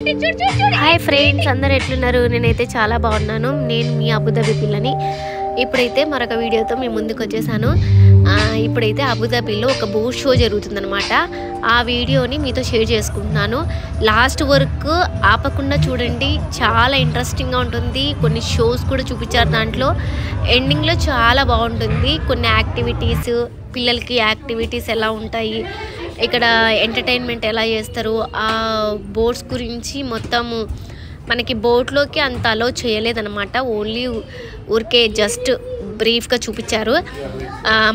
Hi friends, అందరు ఎట్లున్నారు? నేనైతే చాలా బాగున్నాను. నేను మీ అబుదాబి పిల్లని. ఇప్పుడైతే మరొక వీడియోతో మీ ముందుకు వచ్చేసాను. ఇప్పుడైతే అబుదాబిలో ఒక బోట్ షో జరుగుతుందనమాట. ఆ వీడియోని మీతో షేర్ చేసుకుంటున్నాను. లాస్ట్ వరకు ఆపకుండా చూడండి, చాలా ఇంట్రెస్టింగ్గా ఉంటుంది. కొన్ని షోస్ కూడా చూపించారు దాంట్లో. ఎండింగ్లో చాలా బాగుంటుంది. కొన్ని యాక్టివిటీస్, పిల్లలకి యాక్టివిటీస్ ఎలా ఉంటాయి, ఇక్కడ ఎంటర్టైన్మెంట్ ఎలా చేస్తారు, ఆ బోట్స్ గురించి మొత్తము మనకి బోట్లోకి అంత అలో చేయలేదన్నమాట. ఓన్లీ ఊరికే జస్ట్ బ్రీఫ్గా చూపించారు.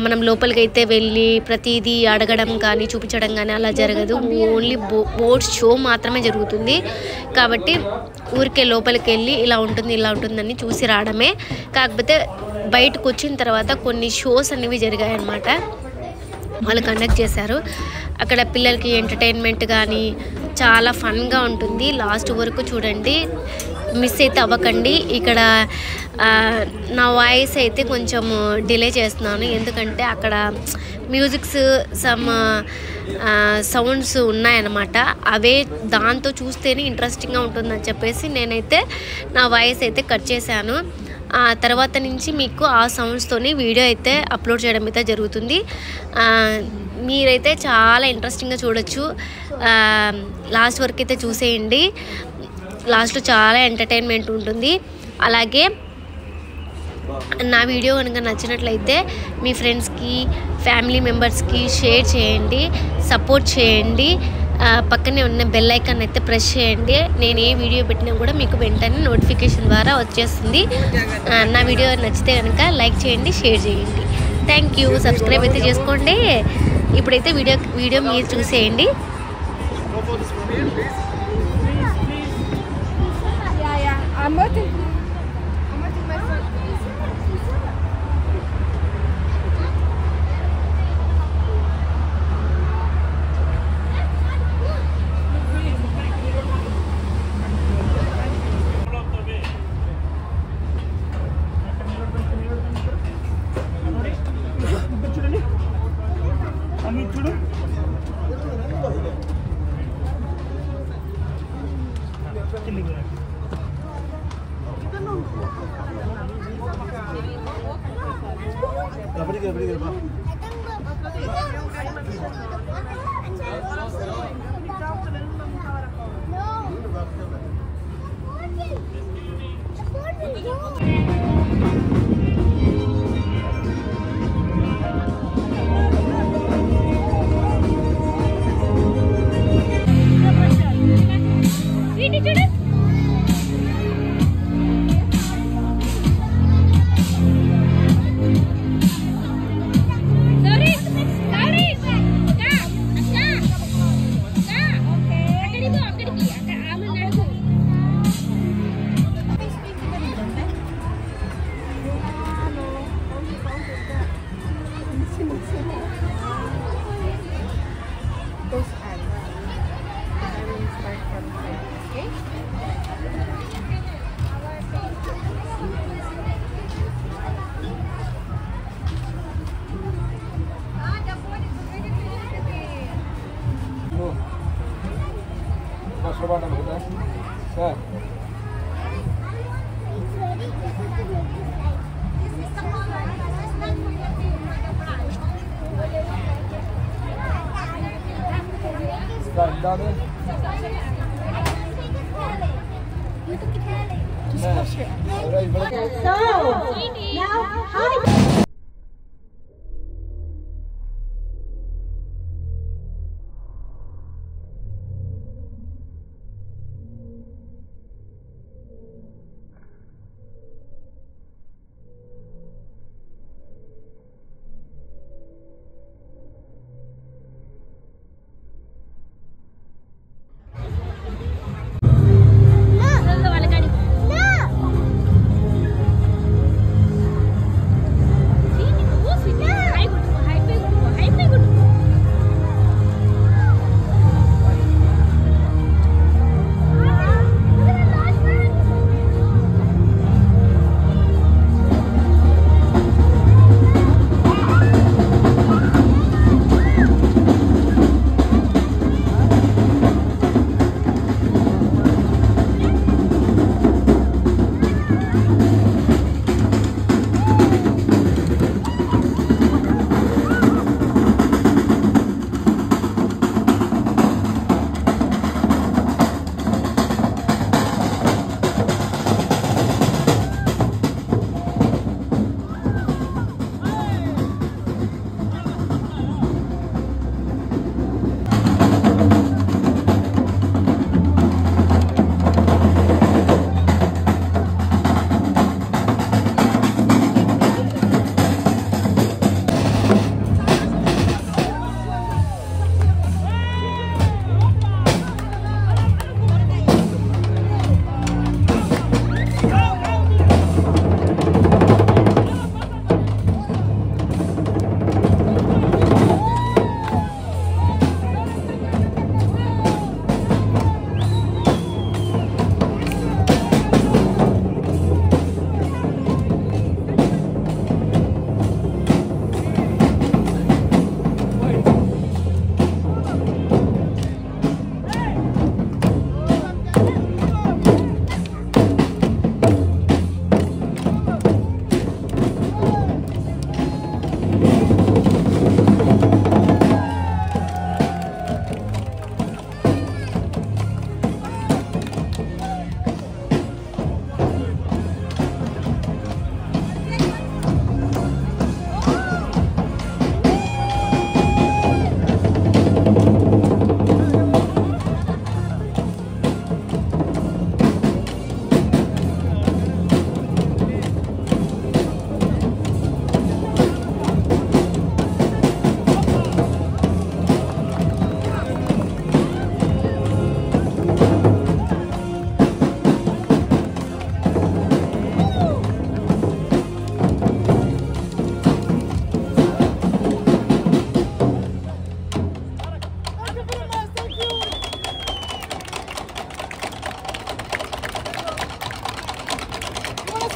మనం లోపలికి అయితే వెళ్ళి ప్రతిదీ అడగడం కానీ చూపించడం కానీ అలా జరగదు. ఓన్లీ బోట్ షో మాత్రమే జరుగుతుంది. కాబట్టి ఊరికే లోపలికి వెళ్ళి ఇలా ఉంటుంది ఇలా ఉంటుందని చూసి రావడమే. కాకపోతే బయటకు వచ్చిన తర్వాత కొన్ని షోస్ అనేవి జరిగాయి అన్నమాట. వాళ్ళు కండక్ట్ చేశారు. అక్కడ పిల్లలకి ఎంటర్టైన్మెంట్ కానీ చాలా ఫన్గా ఉంటుంది. లాస్ట్ వరకు చూడండి, మిస్ అయితే అవ్వకండి. ఇక్కడ నా వాయిస్ అయితే కొంచెం డిలే చేస్తున్నాను, ఎందుకంటే అక్కడ మ్యూజిక్స్ సౌండ్స్ ఉన్నాయన్నమాట. అవే దాంతో చూస్తేనే ఇంట్రెస్టింగ్గా ఉంటుందని చెప్పేసి నేనైతే నా వాయిస్ అయితే కట్ చేశాను. ఆ తర్వాత నుంచి మీకు ఆ సౌండ్స్తోని వీడియో అయితే అప్లోడ్ చేయడం అయితే జరుగుతుంది. మీరైతే చాలా ఇంట్రెస్టింగ్గా చూడొచ్చు. లాస్ట్ వరకు అయితే చూసేయండి. లాస్ట్లో చాలా ఎంటర్టైన్మెంట్ ఉంటుంది. అలాగే నా వీడియో కనుక నచ్చినట్లయితే మీ ఫ్రెండ్స్కి, ఫ్యామిలీ మెంబర్స్కి షేర్ చేయండి, సపోర్ట్ చేయండి. పక్కనే ఉన్న బెల్ ఐకాన్ అయితే ప్రెస్ చేయండి. నేను ఏ వీడియో పెట్టినా కూడా మీకు వెంటనే నోటిఫికేషన్ ద్వారా వచ్చేస్తుంది. నా వీడియో నచ్చితే కనుక లైక్ చేయండి, షేర్ చేయండి. Thank you. సబ్స్క్రైబ్ అయితే చేసుకోండి. ఇప్పుడైతే వీడియో మీరు చూసేయండి.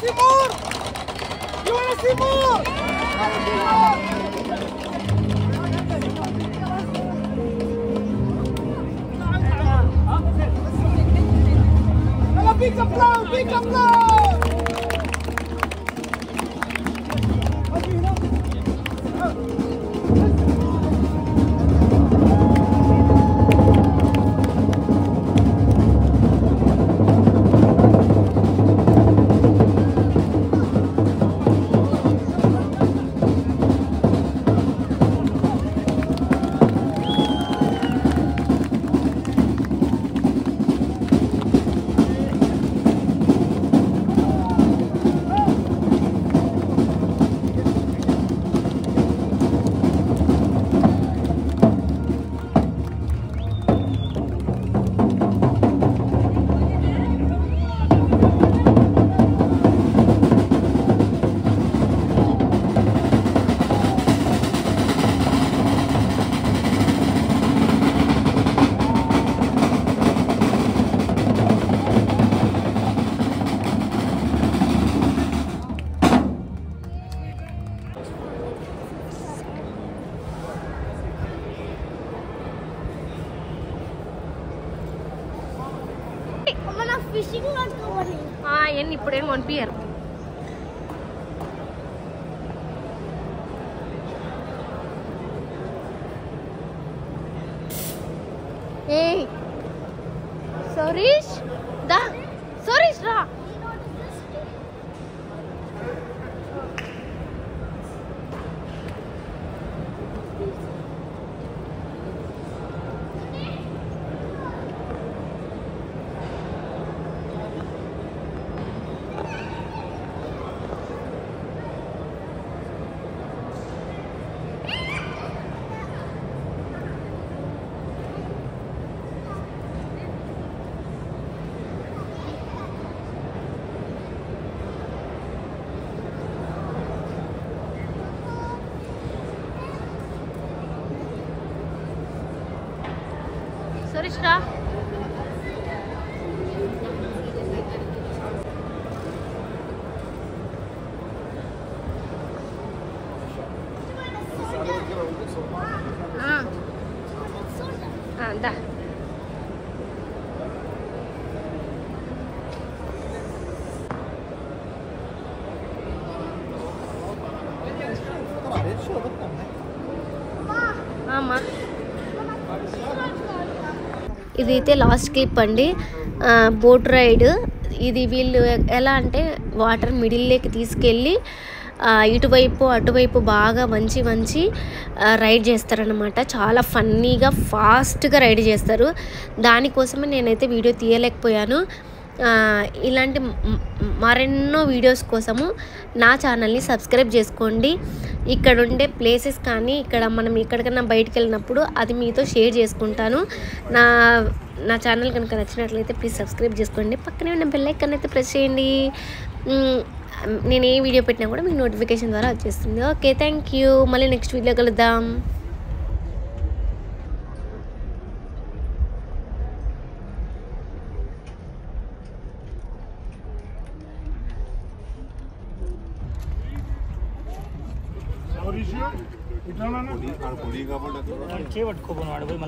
see more? You wanna see more? Big applause! Big applause! ఎన్ని ఇప్పుడేం కొనిపించారు. ఏ సరీష్ దా, సరీష్ రా. సరీష్ రా. దా. అమ్మా ఇదైతే లాస్ట్ క్లిప్ అండి. బోట్ రైడ్ ఇది. వీళ్ళు ఎలా అంటే వాటర్ మిడిల్లోకి తీసుకెళ్ళి ఇటువైపు అటువైపు బాగా మంచి రైడ్ చేస్తారనమాట. చాలా ఫన్నీగా ఫాస్ట్గా రైడ్ చేస్తారు. దానికోసమే నేనైతే వీడియో తీయలేకపోయాను. ఇలాంటి మరెన్నో వీడియోస్ కోసము నా ఛానల్ని సబ్స్క్రైబ్ చేసుకోండి. ఇక్కడ ఉండే ప్లేసెస్ కానీ ఇక్కడ మనం ఎక్కడికైనా బయటికి వెళ్ళినప్పుడు అది మీతో షేర్ చేసుకుంటాను. నా ఛానల్ కనుక నచ్చినట్లయితే ప్లీజ్ సబ్స్క్రైబ్ చేసుకోండి. పక్కనే ఉన్న బెల్ ఐకాన్ అయితే ప్రెస్ చేయండి. నేను ఏ వీడియో పెట్టినా కూడా మీకు నోటిఫికేషన్ ద్వారా వచ్చేస్తుంది. Okay, thank you. మళ్ళీ నెక్స్ట్ వీడియో కలుద్దాం. చేపట్టుకోపోను వాడు పోయి